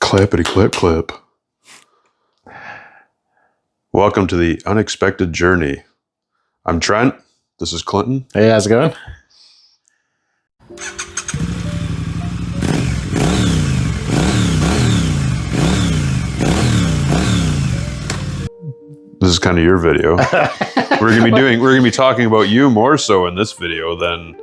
Clippity clip clip. Welcome to the unexpected journey. I'm Trent. This is Clinton. Hey, how's it going? This is kind of your video. We're gonna be talking about you more so in this video than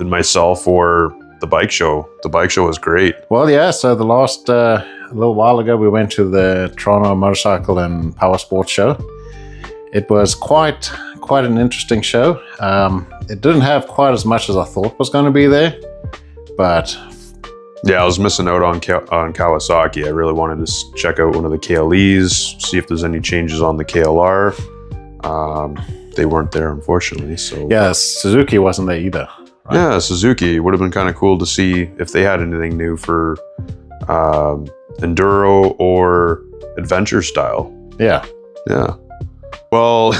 myself or the bike show. The bike show was great. Well, yeah, so the last, a little while ago, we went to the Toronto Motorcycle and Power Sports Show. It was quite an interesting show. It didn't have quite as much as I thought was going to be there, but... Yeah, I was missing out on Kawasaki. I really wanted to check out one of the KLEs, see if there's any changes on the KLR. They weren't there, unfortunately. So yeah, Suzuki wasn't there either. Right? Yeah, Suzuki would have been kind of cool to see if they had anything new for enduro or adventure style. Yeah. Yeah. Well,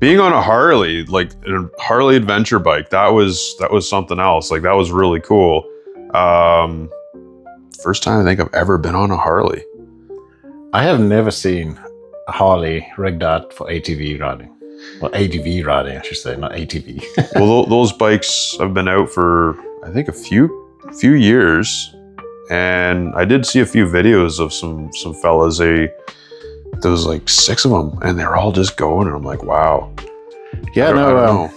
being on a Harley, like a Harley adventure bike, that was something else. Like that was really cool. First time I think I've ever been on a Harley. I have never seen a Harley rigged out for ATV riding. Well, ADV riding, I should say, not ATV. Well, those bikes have been out for, I think, a few years. And I did see a few videos of some fellas. There was like 6 of them, and they're all just going, and I'm like, wow. Yeah, I don't know.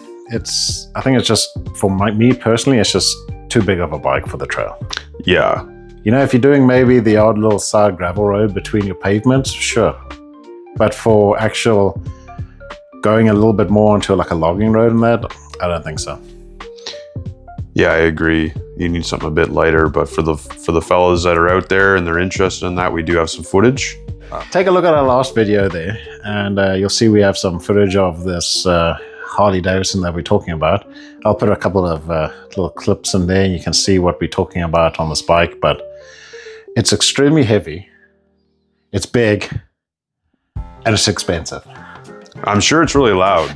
I think it's just, for me personally, it's just too big of a bike for the trail. Yeah. You know, if you're doing maybe the odd little side gravel road between your pavements, sure. But for actual going a little bit more into like a logging road and that, I don't think so. Yeah, I agree. You need something a bit lighter, but for the fellas that are out there and they're interested in that, we do have some footage. Take a look at our last video there, and you'll see we have some footage of this Harley Davidson that we're talking about. I'll put a couple of little clips in there, and you can see what we're talking about on this bike, but it's extremely heavy, it's big, and it's expensive. I'm sure it's really loud.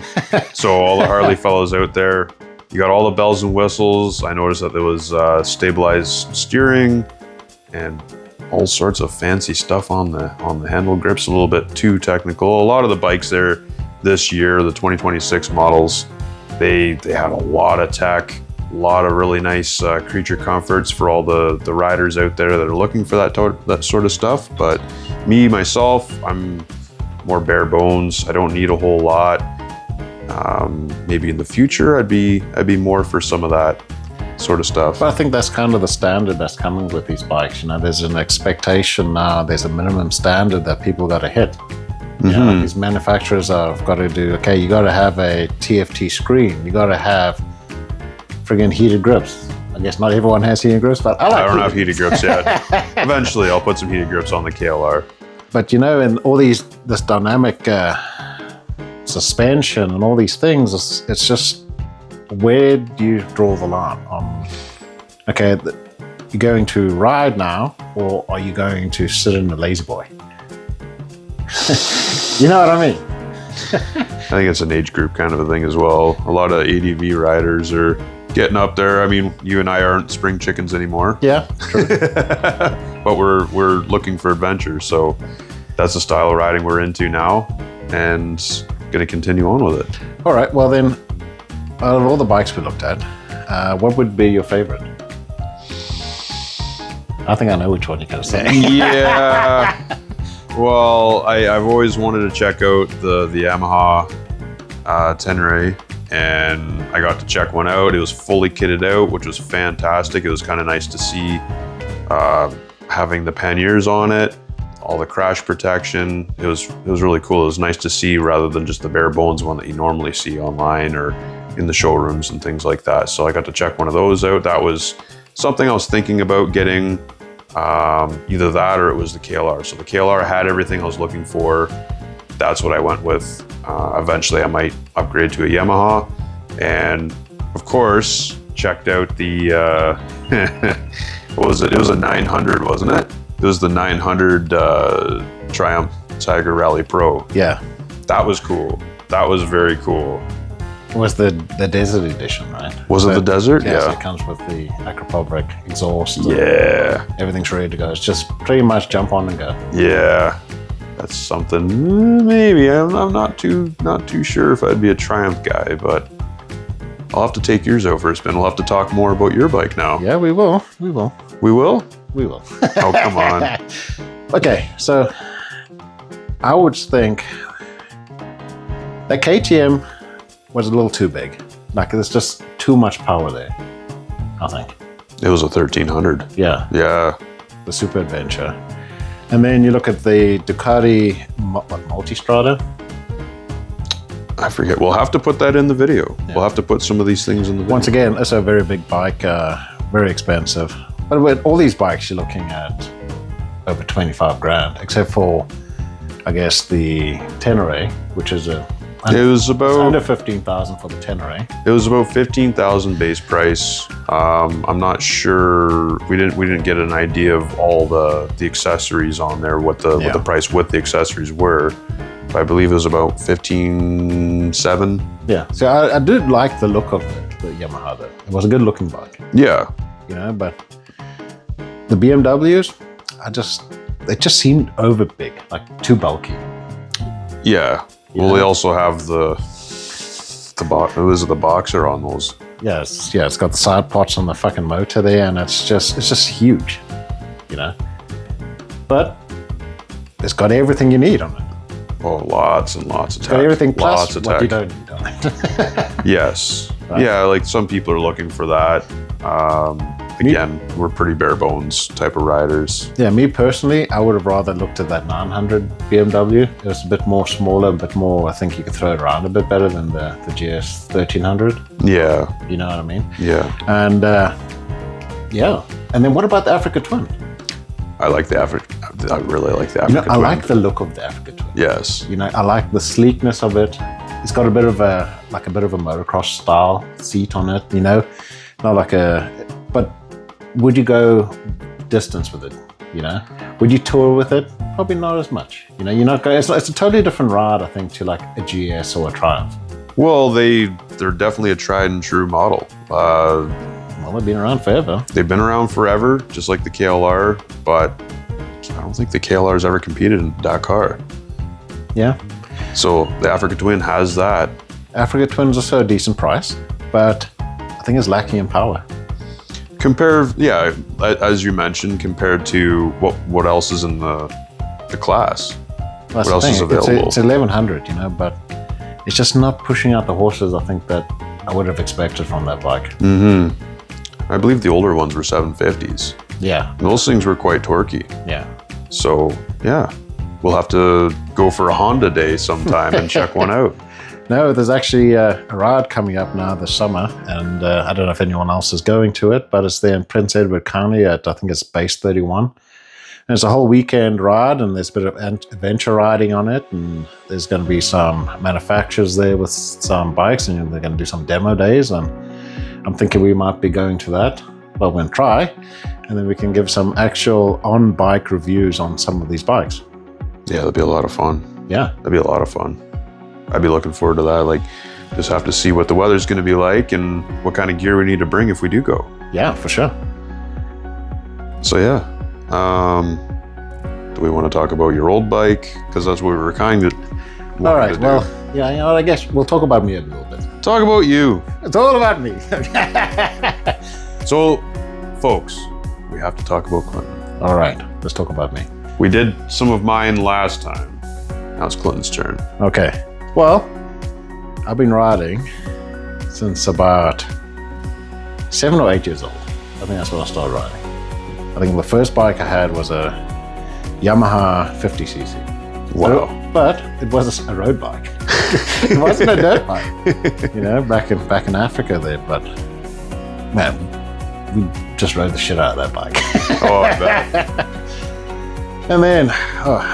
So all the Harley fellas out there, you got all the bells and whistles. I noticed that there was stabilized steering and all sorts of fancy stuff on the handle grips, a little bit too technical. A lot of the bikes there this year, the 2026 models, they had a lot of tech, a lot of really nice creature comforts for all the riders out there that are looking for that sort of stuff. But myself, I'm more bare bones. I don't need a whole lot. Maybe in the future, I'd be more for some of that sort of stuff. But I think that's kind of the standard that's coming with these bikes. You know, there's an expectation now, there's a minimum standard that people got to hit. You know, these manufacturers have got to do, okay, you got to have a TFT screen, you got to have friggin' heated grips. I guess not everyone has heated grips, but I don't have heated grips yet. Eventually, I'll put some heated grips on the KLR. But you know, in all this dynamic suspension and all these things, it's just, where do you draw the line? Okay, you're going to ride now, or are you going to sit in the lazy boy? You know what I mean? I think it's an age group kind of a thing as well. A lot of ADV riders are getting up there. I mean, you and I aren't spring chickens anymore. Yeah, true. But we're looking for adventure, so that's the style of riding we're into now, and going to continue on with it. All right, well then, out of all the bikes we looked at, what would be your favorite? I think I know which one you're going to say. Yeah. Well, I've always wanted to check out the Yamaha Tenere, and I got to check one out. It was fully kitted out, which was fantastic. It was kind of nice to see having the panniers on it, all the crash protection. It was really cool. It was nice to see rather than just the bare bones one that you normally see online or in the showrooms and things like that. So I got to check one of those out. That was something I was thinking about getting, either that or it was the KLR. So the KLR had everything I was looking for. That's what I went with. Eventually I might upgrade to a Yamaha, and of course checked out the what was it? It was a 900, wasn't it? It was the 900 Triumph Tiger Rally Pro. Yeah. That was cool. That was very cool. was the desert edition, right? Was it the desert? Yeah. So Yeah. it comes with the Acropobric exhaust. and Yeah. everything's ready to go. It's just pretty much jump on and go. Yeah. That's something. Maybe I'm not too sure if I'd be a Triumph guy, but I'll have to take yours out for a spin. We'll have to talk more about your bike now. Yeah, we will. We will. We will? We will. Oh, come on. Okay, so I would think that KTM was a little too big. Like there's just too much power there, I think. It was a 1300. Yeah, Yeah. the Super Adventure. And then you look at the Ducati Multistrada. I forget. We'll have to put that in the video. We'll have to put some of these things in the video. Once again, it's a very big bike, very expensive. But with all these bikes, you're looking at over 25 grand, except for, I guess, the Tenere, which is It was under about 15,000 for the Tenere. 15,000 base price. I'm not sure. We didn't get an idea of all the accessories on there. What the price with the accessories were. But I believe it was about 15,700. Yeah. So I did like the look of the Yamaha though. It was a good looking bike, Yeah. you know, but the BMWs, they just seemed over big, like too bulky. Yeah. Well, they also have the boxer on those. Yeah, it's got the side pots on the fucking motor there, and it's just huge, you know. But it's got everything you need on it. Oh, lots and lots of It's tech. got everything plus Lots of what tech. you don't need on it. Yes. Right. Yeah, like some people are looking for that. Again, we're pretty bare bones type of riders. Yeah, me personally, I would have rather looked at that 900 BMW. It was a bit more smaller, a bit more, I think you could throw it around a bit better than the GS 1300. Yeah. You know what I mean? Yeah. And yeah. And then what about the Africa Twin? I like the Africa. I really like the You know, Africa I Twin. like the look of the Africa Twin. Yes. You know, I like the sleekness of it. It's got a bit of a motocross style seat on it, you know? Not like but would you go distance with it, you know? Would you tour with it? Probably not as much. You know, you're not going, it's a totally different ride, I think, to like a GS or a Triumph. Well, they're definitely a tried and true model. Well, they've been around forever. They've been around forever, just like the KLR, but I don't think the KLR's ever competed in Dakar. Yeah. So the Africa Twin has that. Africa Twin's also a decent price, but I think it's lacking in power. As you mentioned, compared to what else is in the class. That's What else the is thing. available? It's 1100, you know, but it's just not pushing out the horses I think that I would have expected from that bike. Mm-hmm. I believe the older ones were 750s. Yeah, And those things were quite torquey. yeah. So yeah, we'll have to go for a Honda day sometime and check one out. No, there's actually a ride coming up now this summer, and I don't know if anyone else is going to it, but it's there in Prince Edward County at, I think it's Base 31. And it's a whole weekend ride, and there's a bit of adventure riding on it, and there's going to be some manufacturers there with some bikes, and they're going to do some demo days, and I'm thinking we might be going to that. Well, we're going to try, and then we can give some actual on-bike reviews on some of these bikes. Yeah, that'd be a lot of fun. Yeah. That'd be a lot of fun. I'd be looking forward to that. Like, just have to see what the weather's going to be like and what kind of gear we need to bring if we do go. Yeah, for sure. So yeah, do we want to talk about your old bike? Because that's what we were kind of. All right, well, yeah, you know, I guess we'll talk about me a little bit. Talk about you. It's all about me. So, folks, we have to talk about Clinton. All right, let's talk about me. We did some of mine last time. Now it's Clinton's turn. Okay, well, I've been riding since about 7 or 8 years old. I think that's when I started riding. I think the first bike I had was a Yamaha 50cc. Wow. But it was a road bike. It wasn't a dirt bike. You know, back in Africa there, but man, we just rode the shit out of that bike. Oh, I bet. And then,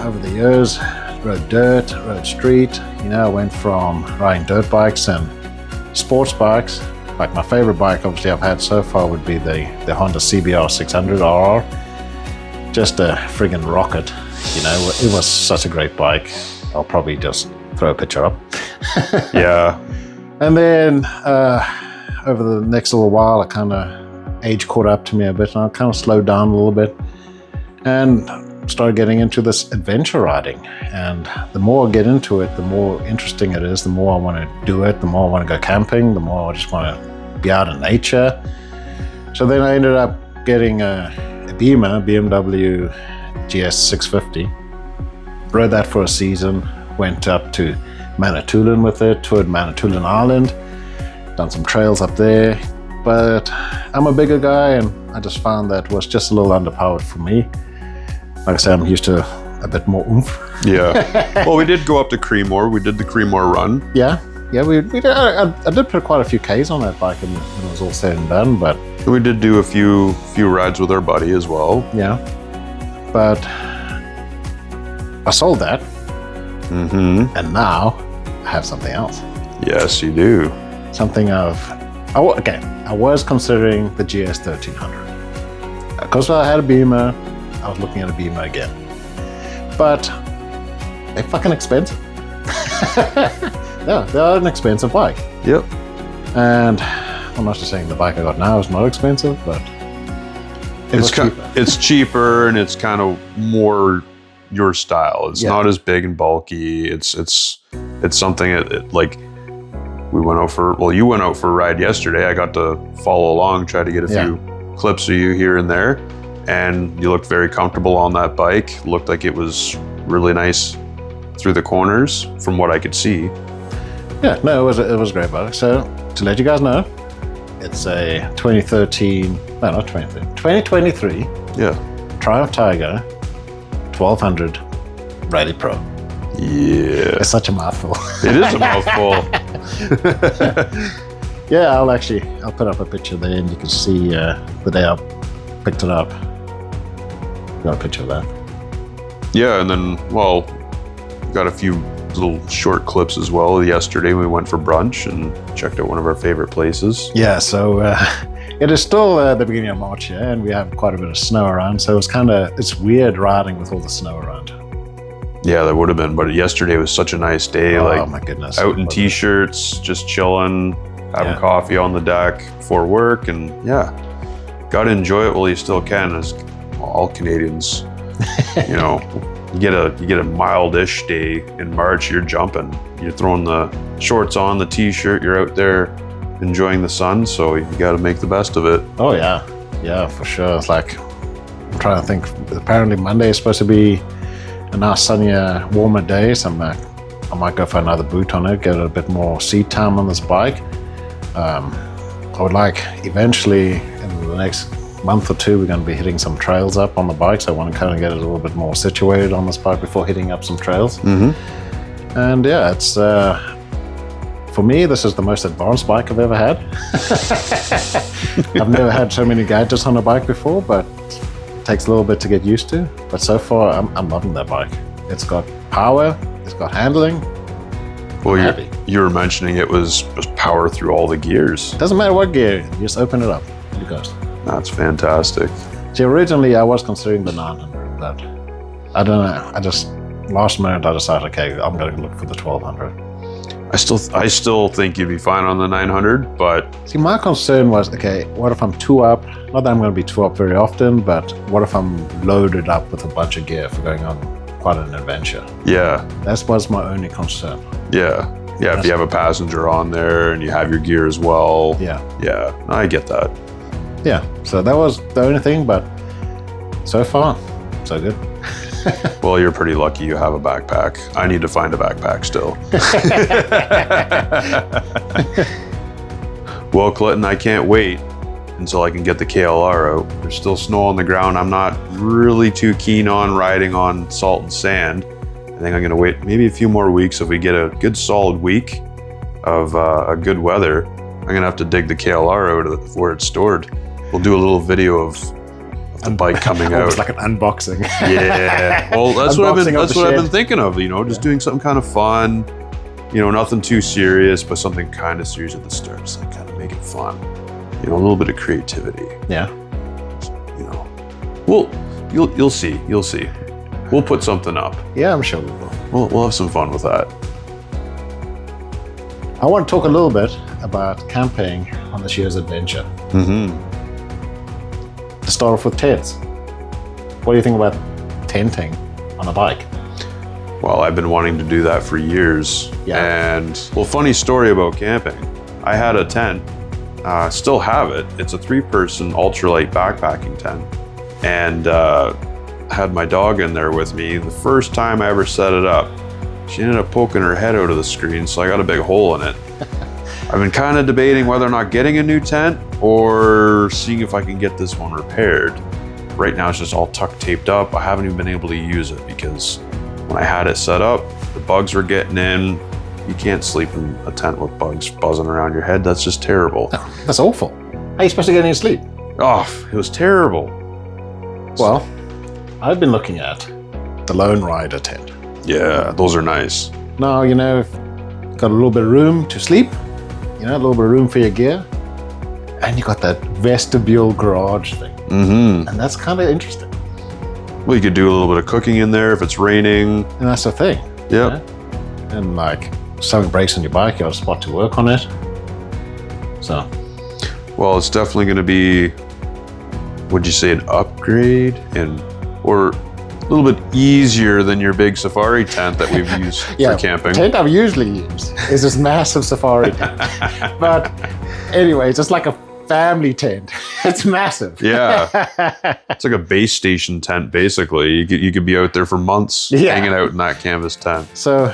over the years, rode dirt, rode street. You know, I went from riding dirt bikes and sports bikes. Like my favorite bike, obviously, I've had so far would be the Honda CBR 600 RR. Just a friggin' rocket. You know, it was such a great bike. I'll probably just throw a picture up. Yeah. And then over the next little while, I kind of age caught up to me a bit, and I kind of slowed down a little bit and started getting into this adventure riding. And the more I get into it, the more interesting it is, the more I want to do it, the more I want to go camping, the more I just want to be out in nature. So then I ended up getting a Beamer, BMW GS 650. Rode that for a season, went up to Manitoulin with it, toured Manitoulin Island, done some trails up there. But I'm a bigger guy, and I just found that was just a little underpowered for me. Like I said, I'm used to a bit more oomph. Yeah. Well, we did go up to Creemore. We did the Creemore run. Yeah, we did, I did put quite a few Ks on that bike when it was all said and done, but We did do a few rides with our buddy as well. yeah. But I sold that, Mm-hmm. and now I have something else. Yes, you do. Something I was considering the GS 1300. Because I had a Beamer, I was looking at a Beamer again. But they're fucking expensive. Yeah, they're an expensive bike. Yep. And I'm not just saying the bike I got now is not expensive, but It's cheaper and it's kind of more your style. It's Yeah. not as big and bulky. It's something like we went out for. Well, you went out for a ride yesterday. I got to follow along, try to get a few clips of you here and there, and you looked very comfortable on that bike. Looked like it was really nice through the corners, from what I could see. Yeah, no, it was a great bike. So to let you guys know, it's a 2023 Yeah. Triumph Tiger 1200 Rally Pro. Yeah. It's such a mouthful. It is a mouthful. Yeah, I'll put up a picture there, and you can see the day I picked it up. Got a picture of that. Yeah, and then, well, got a few little short clips as well. Yesterday we went for brunch and checked out one of our favorite places. Yeah, so it is still the beginning of March here, and we have quite a bit of snow around, so it's weird riding with all the snow around. Yeah, that would have been, but yesterday was such a nice day. Oh my goodness. Out in t-shirts, just chilling, having coffee on the deck before work, and yeah, got to enjoy it while you still can, as all Canadians. You know, you get a mild-ish day in March, you're jumping. You're throwing the shorts on, the t-shirt, you're out there enjoying the sun, so you got to make the best of it. Oh yeah, for sure. It's like, I'm trying to think, apparently Monday is supposed to be a nice sunnier, warmer day, so I might go for another boot on it, get a bit more seat time on this bike. I would like eventually, in the next month or two, we're going to be hitting some trails up on the bike, so I want to kind of get it a little bit more situated on this bike before hitting up some trails. Mm-hmm. And yeah, it's for me, this is the most advanced bike I've ever had. I've never had so many gadgets on a bike before, but it takes a little bit to get used to. But so far, I'm loving that bike. It's got power, it's got handling. Well, happy. you were mentioning it was power through all the gears. Doesn't matter what gear, you just open it up, it goes. That's fantastic. See, originally I was considering the 900, but I don't know. I just last minute I decided, okay, I'm going to look for the 1200. I still think you'd be fine on the 900, but See, my concern was, okay, what if I'm two up? Not that I'm going to be two up very often, but what if I'm loaded up with a bunch of gear for going on quite an adventure? yeah, That was my only concern. yeah. If you have a passenger on there and you have your gear as well. Yeah. Yeah, I get that. Yeah, so that was the only thing, but so far, so good. Well, you're pretty lucky you have a backpack. I need to find a backpack still. Well, Clinton, I can't wait until I can get the KLR out. There's still snow on the ground. I'm not really too keen on riding on salt and sand. I think I'm going to wait maybe a few more weeks. If we get a good solid week of a good weather, I'm going to have to dig the KLR out of where it's stored. We'll do a little video of the bike coming out. It's like an unboxing. Yeah. Well, that's what Unboxing of the I've been shed. thinking of, just doing something kind of fun, nothing too serious, but something kind of serious at the start, just like kind of make it fun. A little bit of creativity. Yeah. Well, you'll see. We'll put something up. Yeah, I'm sure we will. We'll have some fun with that. I want to talk a little bit about camping on this year's adventure. To start off with tents. What do you think about tenting on a bike? Well, I've been wanting to do that for years. Yeah. And, well, funny story about camping. I had a tent, still have it. It's a 3-person ultralight backpacking tent. And had my dog in there with me. The first time I ever set it up, she ended up poking her head out of the screen, so I got a big hole in it. I've been kind of debating whether or not getting a new tent or seeing if I can get this one repaired. Right now it's just all tuck taped up. I haven't even been able to use it because when I had it set up, the bugs were getting in. You can't sleep in a tent with bugs buzzing around your head. That's just terrible. That's awful. How are you supposed to get any sleep? Oh, it was terrible. Well, I've been looking at the Lone Rider tent. Yeah, those are nice. Now, you know, got a little bit of room to sleep, you know, a little bit of room for your gear, and you got that vestibule garage thing. And that's kind of interesting. Well, you could do a little bit of cooking in there if it's raining. And that's the thing. Yep. You know? And like, something breaks on your bike, you got a spot to work on it. So. Well, it's definitely going to be, would you say, an upgrade or a little bit easier than your big safari tent that we've used for camping. The tent I've usually used is this massive safari tent. But anyway, it's just like a family tent. It's massive. Yeah. It's like a base station tent, basically. You could be out there for months hanging out in that canvas tent. So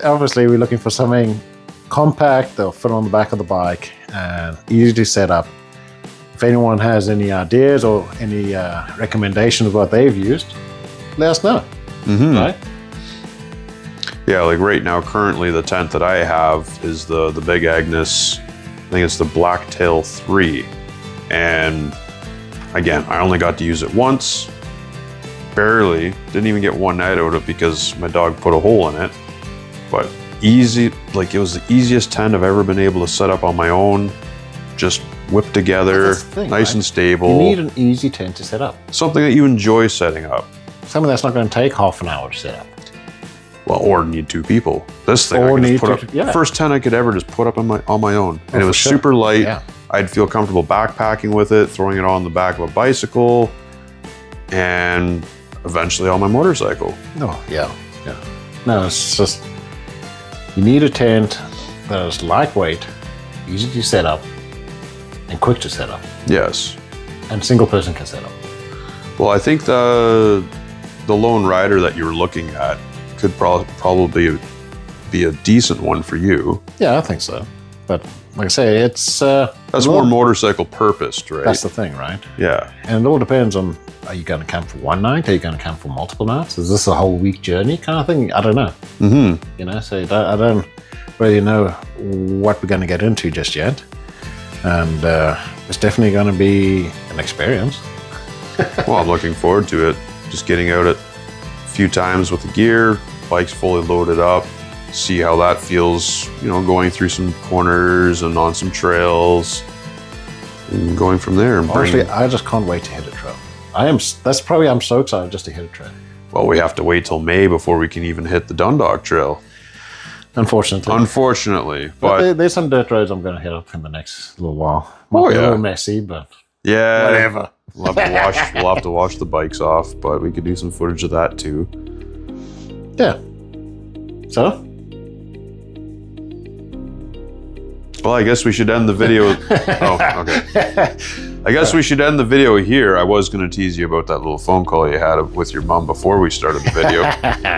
obviously we're looking for something compact that'll fit on the back of the bike and easy to set up. If anyone has any ideas or any recommendations of what they've used, let us know. Right? Yeah, like right now, currently the tent that I have is the Big Agnes. I think it's the Blacktail 3. And again, I only got to use it once. Barely. Didn't even get one night out of it because my dog put a hole in it. But easy, like it was the easiest tent I've ever been able to set up on my own. Just whipped together, nice and stable. You need an easy tent to set up. Something that you enjoy setting up. Something that's not going to take half an hour to set up. Well, or need 2 people. This thing Or I could need just put up. First tent I could ever just put up on my own, and it was sure. super light. Yeah. I'd feel comfortable backpacking with it, throwing it on the back of a bicycle, and eventually on my motorcycle. Oh, yeah. No, it's just you need a tent that is lightweight, easy to set up, and quick to set up. Yes. And single person can set up. Well, I think the Lone Rider that you were looking at could probably be a decent one for you. Yeah, I think so. But like I say, it's that's more motorcycle purposed, right? That's the thing, right? Yeah. And it all depends on, are you going to camp for one night? Are you going to camp for multiple nights? Is this a whole week journey kind of thing? I don't know. You know, so I don't really know what we're going to get into just yet. And it's definitely going to be an experience. Well, I'm looking forward to it. Just getting out it a few times with the gear, bike's fully loaded up, see how that feels, you know, going through some corners and on some trails and going from there. And Honestly, I just can't wait to hit a trail. I'm so excited just to hit a trail. Well, we have to wait till May before we can even hit the Dundalk Trail. Unfortunately. But there's some dirt roads I'm going to hit up in the next little while. Oh, Might be yeah. a little messy, but yeah, whatever. we'll have to wash the bikes off, but we could do some footage of that too. Yeah. So? Well, I guess we should end the video. Oh, okay. I guess we should end the video here. I was going to tease you about that little phone call you had with your mom before we started the video,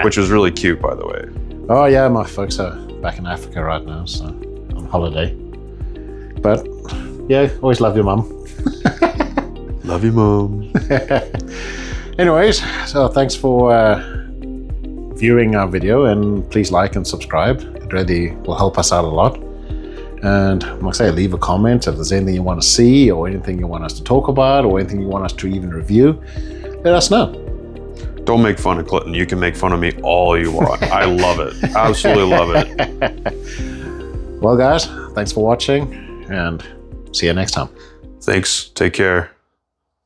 which was really cute, by the way. Oh, yeah, my folks are back in Africa right now, so on holiday. But, yeah, always love your mum. Love you, Mom. Anyways, so thanks for viewing our video, and please like and subscribe. It really will help us out a lot. And like I say, leave a comment if there's anything you want to see or anything you want us to talk about or anything you want us to even review. Let us know. Don't make fun of Clinton. You can make fun of me all you want. I love it. Absolutely love it. Well, guys, thanks for watching, and see you next time. Thanks. Take care.